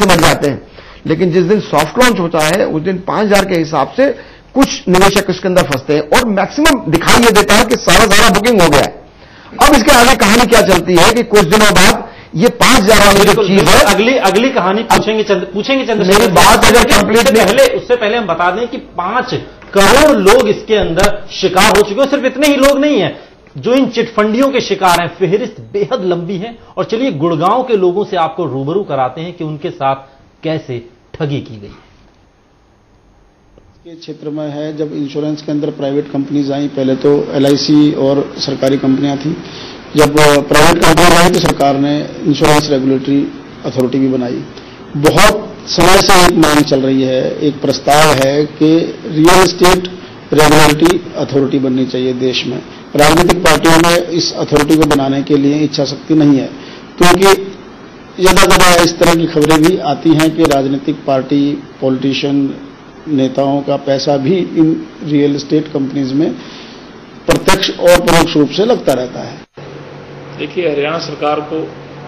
से मर जाते हैं, लेकिन जिस दिन सॉफ्ट लॉन्च होता है उस दिन 5,000 के हिसाब से कुछ निवेशक इसके अंदर फंसते हैं और मैक्सिमम दिखाई ये देता है कि सारा बुकिंग हो गया है। अब इसके आगे कहानी क्या चलती है कि कुछ दिनों बाद ये 5,000 वाली जो चीज है, अगली कहानी पूछेंगे मेरी बात अगर कंप्लीट उससे पहले हम बता दें कि 5 करोड़ लोग इसके अंदर शिकार हो चुके हैं। सिर्फ इतने ही लोग नहीं है जो इन चिटफंडियों के शिकार हैं, फेहरिस्त बेहद लंबी है। और चलिए गुड़गांव के लोगों से आपको रूबरू कराते हैं कि उनके साथ कैसे ठगी की गई। के क्षेत्र में है, जब इंश्योरेंस के अंदर प्राइवेट कंपनीज आई, पहले तो LIC और सरकारी कंपनियां थी। जब प्राइवेट कंपनी आई तो सरकार ने इंश्योरेंस रेगुलेटरी अथॉरिटी भी बनाई। बहुत समय से एक मांग चल रही है, एक प्रस्ताव है कि रियल एस्टेट रेगुलेटरी अथॉरिटी बननी चाहिए देश में। राजनीतिक पार्टियों में इस अथॉरिटी को बनाने के लिए इच्छा शक्ति नहीं है, क्योंकि ज्यादा इस तरह की खबरें भी आती हैं कि राजनीतिक पार्टी, पॉलिटिशियन, नेताओं का पैसा भी इन रियल एस्टेट कंपनीज में प्रत्यक्ष और परोक्ष रूप से लगता रहता है। देखिए, हरियाणा सरकार को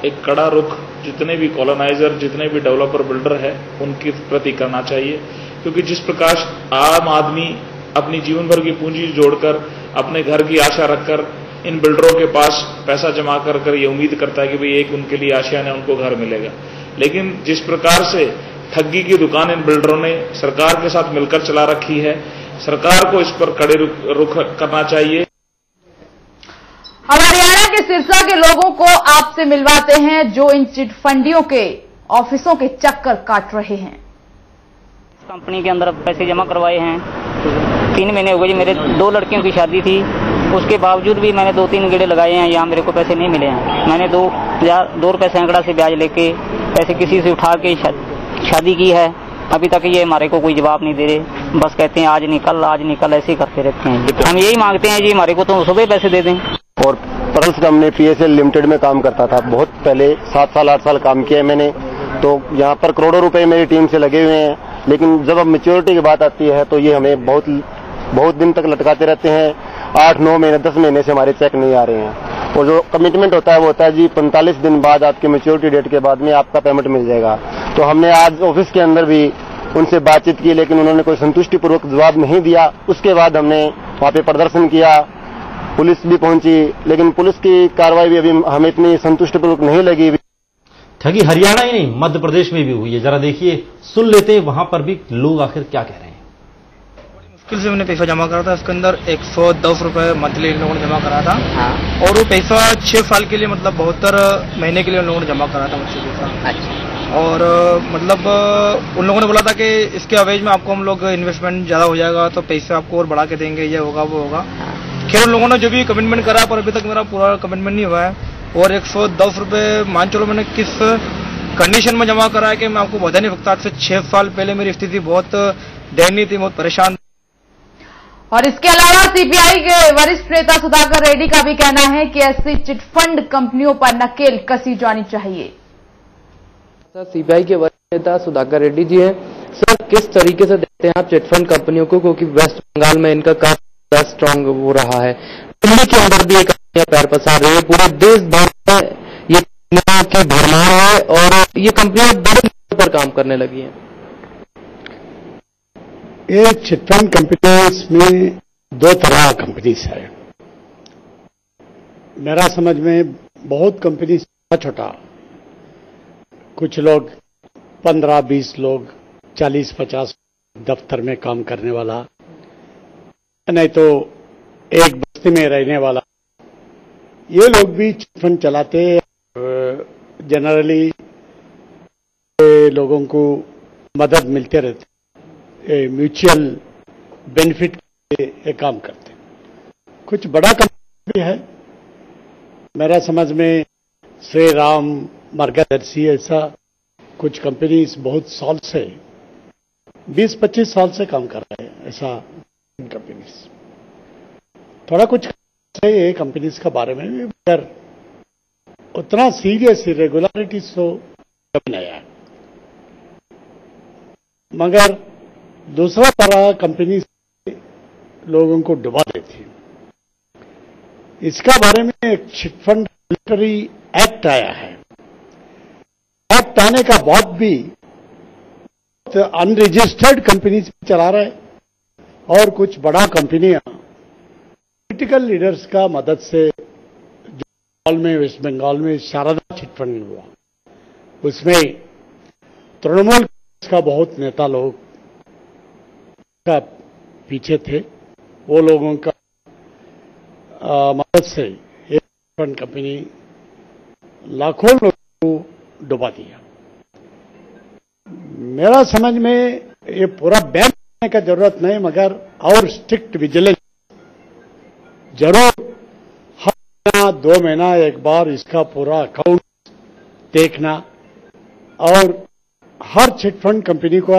एक कड़ा रुख जितने भी कॉलोनाइजर, जितने भी डेवलपर, बिल्डर है, उनके प्रति करना चाहिए, क्योंकि जिस प्रकार आम आदमी अपनी जीवन भर की पूंजी जोड़कर, अपने घर की आशा रखकर इन बिल्डरों के पास पैसा जमा कर ये उम्मीद करता है कि भाई एक उनके लिए आशियान है, उनको घर मिलेगा, लेकिन जिस प्रकार से ठगी की दुकान इन बिल्डरों ने सरकार के साथ मिलकर चला रखी है, सरकार को इस पर कड़े रुख करना चाहिए। हम हरियाणा के सिरसा के लोगों को आपसे मिलवाते हैं जो इन चिटफंडियों के ऑफिसों के चक्कर काट रहे हैं। कंपनी के अंदर पैसे जमा करवाए हैं, 3 महीने हो गए जी। मेरे 2 लड़कियों की शादी थी, उसके बावजूद भी मैंने 2-3 गेड़े लगाए हैं, यहाँ मेरे को पैसे नहीं मिले हैं। मैंने 2 रुपये सैकड़ा से ब्याज लेके पैसे किसी से उठा के शादी की है, अभी तक ये हमारे को कोई जवाब नहीं दे रहे। बस कहते हैं आज निकल ऐसे ही करते रहते हैं। हम यही मांगते हैं जी, हमारे को तो सुबह पैसे दे दें। और पर्ल्स का हमने PSL लिमिटेड में काम करता था, बहुत पहले 7 साल 8 साल काम किया है मैंने, तो यहाँ पर करोड़ों रुपए मेरी टीम से लगे हुए हैं, लेकिन जब अब मैच्योरिटी की बात आती है तो ये हमें बहुत दिन तक लटकाते रहते हैं। 8-9 महीने 10 महीने से हमारे चेक नहीं आ रहे हैं, और जो कमिटमेंट होता है वो होता है जी 45 दिन बाद आपके मैच्योरिटी डेट के बाद में आपका पेमेंट मिल जाएगा। तो हमने आज ऑफिस के अंदर भी उनसे बातचीत की, लेकिन उन्होंने कोई संतुष्टिपूर्वक जवाब नहीं दिया। उसके बाद हमने वहां पे प्रदर्शन किया, पुलिस भी पहुंची, लेकिन पुलिस की कार्रवाई भी अभी हमें इतनी संतुष्टिपूर्वक नहीं लगी। ठगी हरियाणा ही नहीं, मध्य प्रदेश में भी हुई है। जरा देखिए, सुन लेते हैं वहां पर भी लोग आखिर क्या कह रहे हैं। मुश्किल से मैंने पैसा जमा करा था, उसके अंदर 110 रुपए मंथली इन लोगों ने जमा करा था। हाँ। और वो पैसा 6 साल के लिए, मतलब 72 महीने के लिए उन लोगों ने जमा करा था मुझसे पैसा। अच्छा। और मतलब उन लोगों ने बोला था कि इसके अवेज में आपको हम लोग इन्वेस्टमेंट ज्यादा हो जाएगा तो पैसे आपको और बढ़ा के देंगे, ये होगा वो होगा। खैर उन लोगों ने जो भी कमिटमेंट करा, पर अभी तक मेरा पूरा कमिटमेंट नहीं हुआ है। और 110 रुपए मान चलो मैंने किस कंडीशन में जमा करा है कि मैं आपको बता नहीं सकता। आज से 6 साल पहले मेरी स्थिति बहुत दयनीय थी, बहुत परेशान। और इसके अलावा CPI के वरिष्ठ नेता सुधाकर रेड्डी का भी कहना है कि ऐसी चिटफंड कंपनियों पर नकेल कसी जानी चाहिए। CPI के वरिष्ठ नेता सुधाकर रेड्डी जी हैं। सर, किस तरीके से देखते हैं आप चिटफंड कंपनियों को, क्योंकि वेस्ट बंगाल में इनका काफी स्ट्रांग वो रहा है, दिल्ली के अंदर भी ये कंपनियां पैर पसार रही है, पूरे देश भर में ये कंपनियों की भरमार है और ये कंपनियां बड़े स्तर पर काम करने लगी हैं। ये चिटफंड कंपनीज में 2 तरह कंपनीज है। मेरा समझ में बहुत कंपनी छोटा, कुछ लोग 15-20 लोग, 40-50 दफ्तर में काम करने वाला, नहीं तो एक बस्ती में रहने वाला, ये लोग भी चिटफंड चलाते। जनरली लोगों को मदद मिलते रहते, म्यूचुअल बेनिफिट के काम करते। कुछ बड़ा कंपनी भी है, मेरा समझ में श्री राम, मार्गदर्शी, ऐसा कुछ कंपनीज बहुत साल से 20-25 साल से काम कर रहे हैं। ऐसा कंपनीज थोड़ा कुछ है ये कंपनीज का बारे में भी, मगर उतना सीरियस इरेगुलरिटीज तो कभी नहीं आया। मगर दूसरा तरह कंपनीज लोगों को डुबा देती। इसका बारे में एक चिटफंड रेगुलेटरी एक्ट आया है। एक्ट आने का बाद भी अनरजिस्टर्ड कंपनी चला रहे हैं और कुछ बड़ा कंपनियां पॉलिटिकल लीडर्स का मदद से जो वेस्ट बंगाल में शारदा चिटफंड हुआ, उसमें तृणमूल का बहुत नेता लोग का पीछे थे। वो लोगों का मदद से एक फंड कंपनी लाखों लोगों को डुबा दिया। मेरा समझ में ये पूरा बैन करने का जरूरत नहीं, मगर और स्ट्रिक्ट विजिलेंस जरूर हर महीना 2 महीना एक बार इसका पूरा अकाउंट देखना और हर चिटफंड कंपनी को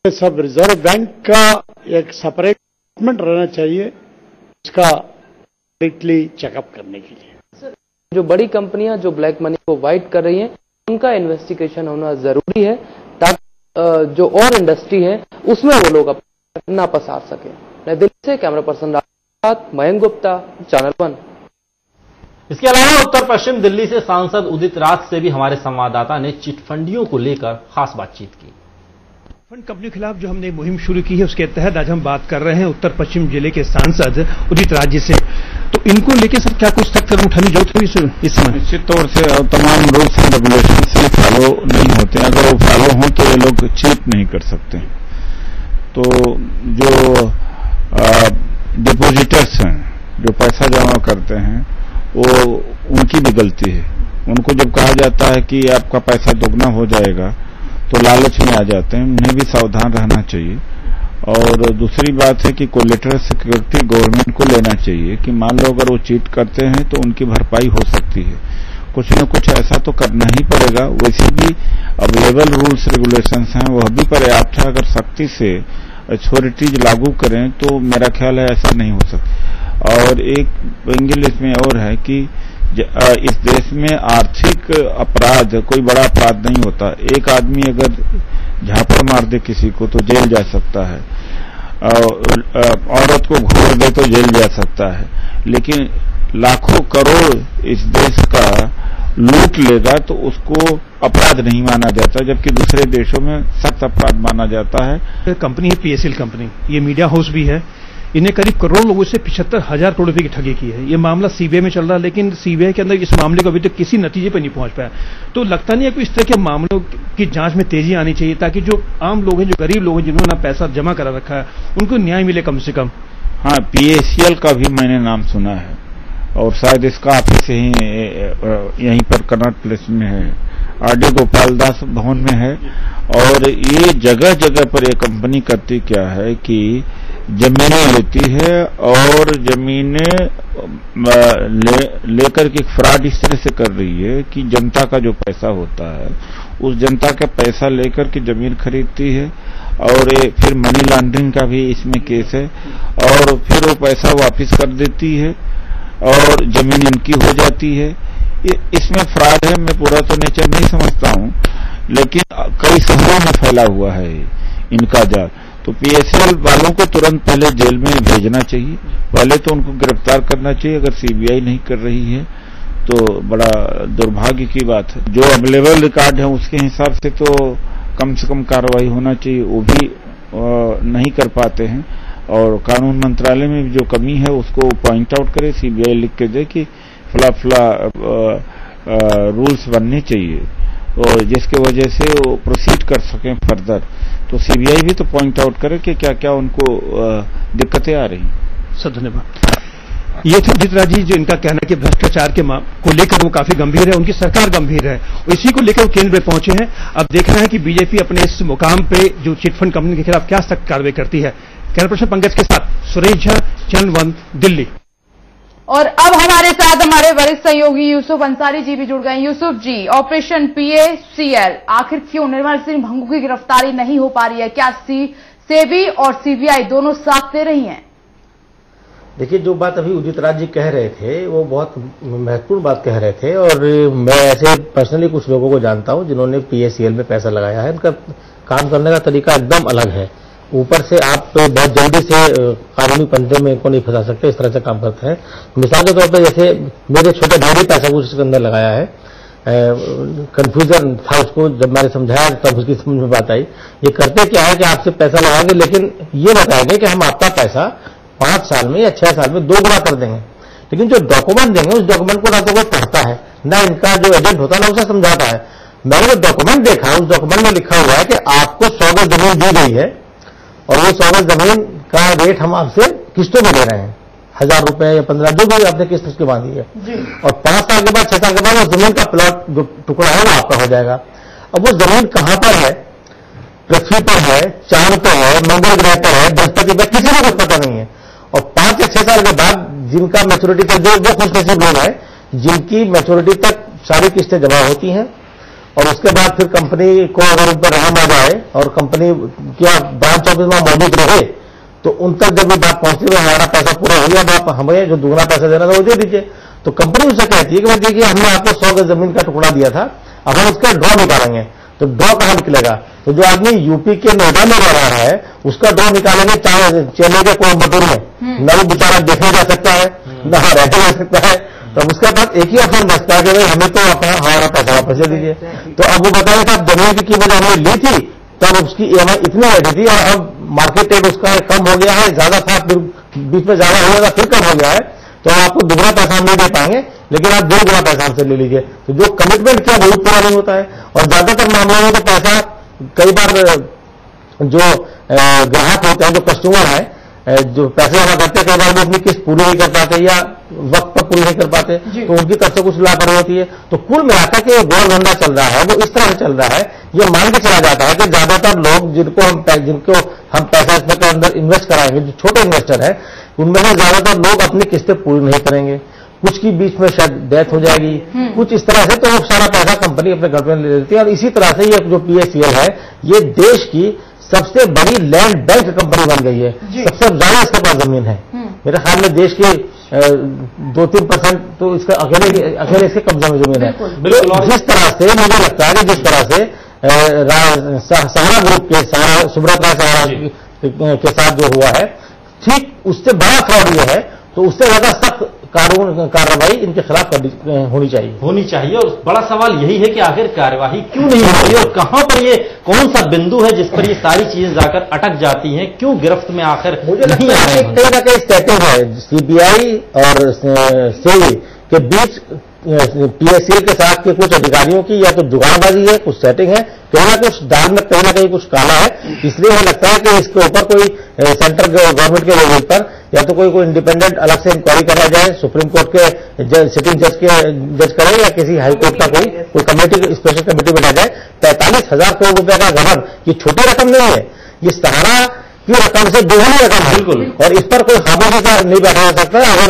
सब रिजर्व बैंक का एक सेपरेट डिपार्टमेंट रहना चाहिए इसका स्ट्रिक्टली चेकअप करने के लिए। जो बड़ी कंपनियां जो ब्लैक मनी को वाइट कर रही हैं उनका इन्वेस्टिगेशन होना जरूरी है ताकि जो और इंडस्ट्री है उसमें वो लोग अपना पसार सके। नई दिल्ली से camera person Mayank Gupta, channel 1। इसके अलावा उत्तर पश्चिम दिल्ली से सांसद उदित राज से भी हमारे संवाददाता ने चिटफंडियों को लेकर खास बातचीत की। फंड कंपनी के खिलाफ जो हमने मुहिम शुरू की है उसके तहत आज हम बात कर रहे हैं उत्तर पश्चिम जिले के सांसद उदित राज जी से। तो इनको लेकर सर क्या कुछ सख्त कदम उठाने जरूरत है इस समय? निश्चित तौर से तमाम रूल्स एंड रेगुलेशन से फॉलो नहीं होते। अगर वो फॉलो हों तो ये लोग चीट नहीं कर सकते। तो जो डिपोजिटर्स हैं जो पैसा जमा करते हैं वो उनकी भी गलती है। उनको जब कहा जाता है कि आपका पैसा दोगुना हो जाएगा तो लालच में आ जाते हैं। उन्हें भी सावधान रहना चाहिए। और दूसरी बात है कि कोलेटरल सिक्योरिटी गवर्नमेंट को लेना चाहिए कि मान लो अगर वो चीट करते हैं तो उनकी भरपाई हो सकती है। कुछ न कुछ ऐसा तो करना ही पड़ेगा। वैसे भी अवेलेबल रूल्स रेगुलेशंस हैं वह भी पर्याप्त है। अगर सख्ती से अथॉरिटीज लागू करें तो मेरा ख्याल है ऐसा नहीं हो सकता। और एक एंगल इसमें और है कि इस देश में आर्थिक अपराध कोई बड़ा अपराध नहीं होता। एक आदमी अगर झापड़ मार दे किसी को तो जेल जा सकता है, औरत को घूर दे तो जेल जा सकता है, लेकिन लाखों करोड़ इस देश का लूट लेगा तो उसको अपराध नहीं माना जाता, जबकि दूसरे देशों में सख्त अपराध माना जाता है। कंपनी है पीएसएल कंपनी, ये मीडिया हाउस भी है। इन्हें करीब करोड़ लोगों से 75,000 करोड़ रुपए की ठगी की है। ये मामला सीबीआई में चल रहा है, लेकिन सीबीआई के अंदर इस मामले को अभी तक किसी नतीजे पर नहीं पहुंच पाया। तो लगता नहीं है कि इस तरह के मामलों की जांच में तेजी आनी चाहिए ताकि जो आम लोग हैं, जो गरीब लोग हैं, जिन्होंने ना पैसा जमा करा रखा है, उनको न्याय मिले कम से कम। हाँ, पीएसएल का भी मैंने नाम सुना है और शायद इसका ऑफिस यहीं पर कनॉट प्लेस में है, आरडी गोपाल दास भवन में है। और ये जगह जगह पर ये कंपनी करती क्या है कि जमीनें लेती है और जमीनें लेकर के फ्रॉड इस तरह से कर रही है कि जनता का जो पैसा होता है उस जनता का पैसा लेकर के जमीन खरीदती है और फिर मनी लॉन्ड्रिंग का भी इसमें केस है और फिर वो पैसा वापस कर देती है और जमीन इनकी हो जाती है। इसमें फ्रॉड है। मैं पूरा तो नेचर नहीं समझता हूं, लेकिन कई शहरों में फैला हुआ है इनका जाल। तो पीएसएल वालों को तुरंत पहले जेल में भेजना चाहिए, पहले तो उनको गिरफ्तार करना चाहिए। अगर सीबीआई नहीं कर रही है तो बड़ा दुर्भाग्य की बात है। जो अवेलेबल रिकॉर्ड है उसके हिसाब से तो कम से कम कार्रवाई होना चाहिए, वो भी नहीं कर पाते हैं। और कानून मंत्रालय में जो कमी है उसको पॉइंट आउट करे, सीबीआई लिख के दे कि फला रूल्स बनने चाहिए और जिसके वजह से वो प्रोसीड कर सकें फर्दर। तो सीबीआई भी तो पॉइंट आउट करे कि क्या क्या उनको दिक्कतें आ रही। सर धन्यवाद। ये थे उदित राज जी, जो इनका कहना है कि भ्रष्टाचार के को लेकर वो काफी गंभीर है, उनकी सरकार गंभीर है और इसी को लेकर वो केंद्र में पहुंचे हैं। अब देखना है कि बीजेपी अपने इस मुकाम पे जो चिटफंड कंपनी के खिलाफ क्या सख्त कार्रवाई करती है। कैमरा पर्सन पंकज के साथ सुरेश झा, चैनल 1 दिल्ली। और अब हमारे साथ हमारे वरिष्ठ सहयोगी यूसुफ अंसारी जी भी जुड़ गए। यूसुफ जी, ऑपरेशन पीएसीएल आखिर क्यों निर्मल सिंह भंगू की गिरफ्तारी नहीं हो पा रही है? क्या सेबी और सीबीआई दोनों साथ दे रही हैं? देखिए, जो बात अभी उदित राज जी कह रहे थे वो बहुत महत्वपूर्ण बात कह रहे थे और मैं ऐसे पर्सनली कुछ लोगों को जानता हूं जिन्होंने पीएसीएल में पैसा लगाया है। इनका काम करने का तरीका एकदम अलग है। ऊपर से आप बहुत जल्दी से कानूनी पंजे में को नहीं फंसा सकते, इस तरह से काम करते हैं। मिसाल के तौर पर जैसे मेरे छोटे भाई पैसा कुछ इसके अंदर लगाया है, कंफ्यूजन था उसको, जब मैंने समझाया तब उसकी समझ में बात आई। ये करते क्या है कि आपसे पैसा लगाएंगे, लेकिन ये बताएंगे कि हम आपका पैसा 5 साल में या 6 साल में 2 गुना कर देंगे, लेकिन जो डॉक्यूमेंट देंगे उस डॉक्यूमेंट को ना तो वो पढ़ता है, ना इनका जो एजेंट होता है ना उसे समझाता है। मैंने जो डॉक्यूमेंट देखा उस डॉक्यूमेंट में लिखा हुआ है कि आपको 100 गज जमीन दी गई है और वो 100 गज जमीन का रेट हम आपसे किस्तों में दे रहे हैं, 1000 रुपए या 15, जो भी आपने किस्त उसकी बांधी है, और 5 साल के बाद 6 साल के बाद वो जमीन का प्लॉट जो टुकड़ा है वो आपका हो जाएगा। अब वो जमीन कहां पर है, पृथ्वी पर है, चांद पर है, मंगल ग्रह पर है, बृहस्पति पर, किसी को कुछ पता नहीं है। और 5 या 6 साल के बाद जिनका मैच्योरिटी तक, जो खुशनसीब लोग हैं जिनकी मैच्योरिटी तक सारी किस्तें जमा होती हैं, और उसके बाद फिर कंपनी को अगर उन पर रहम आ जाए और कंपनी क्या ब्रांच ऑफिस में मौजूद रहे तो उन तक जब भी बात पहुंचती है हमारा पैसा पूरा हो गया, आप हमें जो दुगना पैसा देना था वो दे दीजिए। तो कंपनी उससे कहती है कि भाई देखिए हमने आपको 100 गज जमीन का टुकड़ा दिया था, अब हम उसका ड्रॉ निकालेंगे। तो ड्रॉ कहां निकलेगा, तो जो आदमी यूपी के नोएडा में रह रहा है उसका ड्रॉ निकालेंगे चेन्नई के कोयम्बटूर में, न वो बेचारा देखने जा सकता है न रहने जा सकता है। तो उसके बाद एक ही ऑप्शन बचता है कि भाई हमें तो हमारा पैसा वापस दे दीजिए। तो अब वो बताया कि अब जमीन की कीमत हमने ली थी तब उसकी EMI इतनी बैठी थी और अब मार्केट रेट उसका कम हो गया है, ज्यादा था, फिर बीच में ज्यादा हो गया, फिर कम हो गया है, तो आपको दुगना पैसा हम नहीं दे पाएंगे, लेकिन आप 2 गुना पैसा हमसे ले लीजिए। तो जो कमिटमेंट किया वो पूरा नहीं होता है। और ज्यादातर मामलों में तो पैसा कई बार जो ग्राहक होते हैं, जो कस्टमर है, जो पैसे जमा करते हैं, कई बार वो अपनी किस्त पूरी नहीं कर पाते या वक्त पर पूरी नहीं कर पाते, तो उनकी तरफ से कुछ लापरवाही होती है। तो कुल मिलाकर के गौर धंधा चल रहा है वो इस तरह से चल रहा है, ये मान के चला जाता है कि ज्यादातर लोग जिनको हम पैसा इसमें के अंदर इन्वेस्ट कराएंगे, जो छोटे इन्वेस्टर है उनमें से ज्यादातर लोग अपनी किस्तें पूरी नहीं करेंगे, कुछ की बीच में शायद डेथ हो जाएगी, कुछ इस तरह से, तो वो सारा पैसा कंपनी अपने घर में ले लेती है। और इसी तरह से ये जो PACL है ये देश की सबसे बड़ी लैंड बैंक कंपनी बन गई है, सबसे ज्यादा इसके पास जमीन है। मेरे ख्याल में देश के 2-3% तो इसका अकेले इसके कब्जा में जमीन है। जिस तरह से मुझे लगता है कि जिस तरह से सहारा ग्रुप के सुब्रत राय सहारा के साथ जो हुआ है, ठीक उससे बड़ा फ्रॉड ये है, तो उससे ज्यादा सख्त कार्रवाई इनके खिलाफ होनी चाहिए। और बड़ा सवाल यही है कि आखिर कार्रवाई क्यों नहीं हो रही और कहां पर ये कौन सा बिंदु है जिस पर ये सारी चीजें जाकर अटक जाती हैं, क्यों गिरफ्त में आखिर नहीं आ रहे हैं। कहीं ना कहीं सेटिंग है CBI और SEBI के बीच, PACL के साथ के कुछ अधिकारियों की या तो जुगाड़बाजी है, कुछ सेटिंग है, कहीं ना कुछ दाल में कहीं ना कहीं कुछ काला है। इसलिए हमें लगता है कि इसके ऊपर कोई सेंट्रल गवर्नमेंट के लेवल पर या तो कोई इंडिपेंडेंट अलग से इंक्वायरी करा जाए, सुप्रीम कोर्ट के सिटिंग जज करे या किसी हाई कोर्ट का कोई कमेटी, स्पेशल कमेटी बैठा जाए। 45,000 करोड़ रुपए का गबन ये छोटी रकम नहीं है, ये सहारा की रकम से दोगुनी रकम है, बिल्कुल। और इस पर कोई खामोशी से नहीं बैठा जा सकता। अगर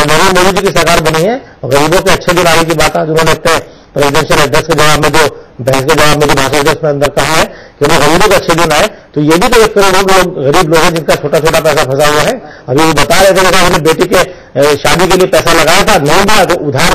नरेंद्र मोदी जी की सरकार बनी है, गरीबों के अच्छे दिन आने की बात है, जिन्होंने अपने प्रेसिडेंशियल एड्रेस के जवाब में जो बहस के जवाब में जो भाषण एड्रेस में अंदर कहा है कि वो गरीबों के अच्छे दिन आए, तो ये भी तो 1 करोड़ लोग गरीब लोग हैं जिनका छोटा छोटा पैसा फंसा हुआ है। अभी वो बता रहे थे कि हमने बेटी के शादी के लिए पैसा लगाया था, नहीं दिया तो उधार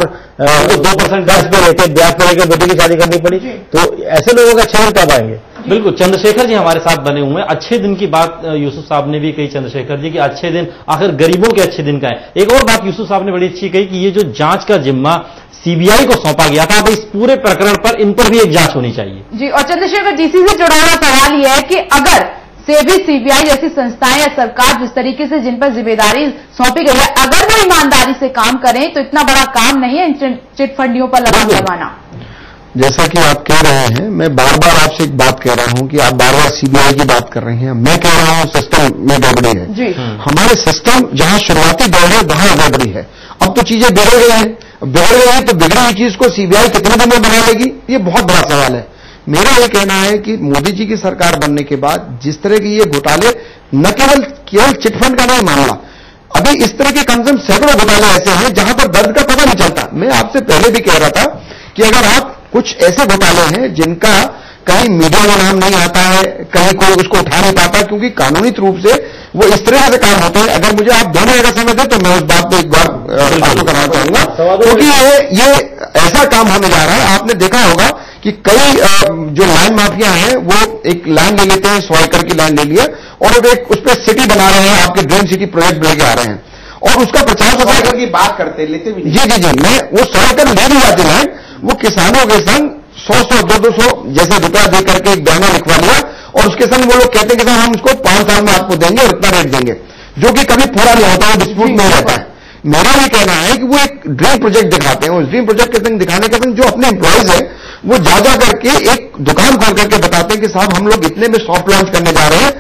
2% ब्याज पे लेके बेटी की शादी करनी पड़ी। तो ऐसे लोगों के अच्छे दिन कब आएंगे। बिल्कुल, चंद्रशेखर जी हमारे साथ बने हुए हैं। अच्छे दिन की बात यूसुफ साहब ने भी कही, चंद्रशेखर जी, कि अच्छे दिन आखिर गरीबों के अच्छे दिन का है। एक और बात यूसुफ साहब ने बड़ी अच्छी कही कि ये जो जांच का जिम्मा CBI को सौंपा गया था, अब इस पूरे प्रकरण पर इन पर भी एक जांच होनी चाहिए जी। और चंद्रशेखर जी से जुड़ा हुआ सवाल यह है कि अगर SEBI CBI जैसी संस्थाएं या सरकार जिस तरीके से जिन पर जिम्मेदारी सौंपी गई है, अगर वो ईमानदारी से काम करें तो इतना बड़ा काम नहीं है इन चिटफंडियों पर लगाम लगाना। जैसा कि आप कह रहे हैं, मैं बार बार आपसे एक बात कह रहा हूं कि आप बार बार CBI की बात कर रहे हैं, मैं कह रहा हूं सिस्टम में गड़बड़ी है जी। हमारे सिस्टम जहां शुरुआती दौर है वहां गड़बड़ी है। अब तो चीजें बिगड़ गई हैं, तो बिगड़ी हुई चीज को CBI कितने दिन में बना लेगी, ये बहुत बड़ा सवाल है। मेरा यह कहना है कि मोदी जी की सरकार बनने के बाद जिस तरह के ये घोटाले, न केवल चिटफंड का नहीं मामला, अभी इस तरह के कम से कम सैकड़ों घोटाले ऐसे हैं जहां पर दर्द का पता नहीं चलता। मैं आपसे पहले भी कह रहा था कि अगर आप कुछ ऐसे घोटाले हैं जिनका कहीं मीडिया में नाम नहीं आता है, कहीं कोई उसको उठा नहीं पाता, क्योंकि कानूनी रूप से वो इस तरह से काम होते हैं। अगर मुझे आप 2 महीने का समय दें तो मैं उस बात पे एक बार आपको करना चाहूंगा, क्योंकि ये ऐसा काम होने जा रहा है। आपने देखा होगा कि कई जो लाइन माफिया हैं वो एक लाइन ले लेते हैं, 100 एकड़ की लाइन ले लिया और एक उस पर सिटी बना रहे हैं, आपके ड्रीम सिटी प्रोजेक्ट लेके आ रहे हैं। और उसका 50% एकड़ की बात करते लेते भी जी जी जी, मैं वो 100 एकड़ ले भी जाते हैं, वो किसानों के संग 100 200 जैसे रुपया दे करके एक बयाना लिखवा लिया और उसके संग वो लोग कहते हैं कि सर हम उसको 5 साल में आपको देंगे और इतना रेट देंगे, जो कि कभी पूरा नहीं होता है, डिस्प्यूट नहीं रहता है। मेरा ये कहना है कि वो एक ड्रीम प्रोजेक्ट दिखाते हैं, उस ड्रीम प्रोजेक्ट के संग दिखाने के संग जो अपने एम्प्लॉइज है वो जा करके एक दुकान खोल करके बताते हैं कि साहब हम लोग इतने में सॉफ्ट लॉन्च करने जा रहे हैं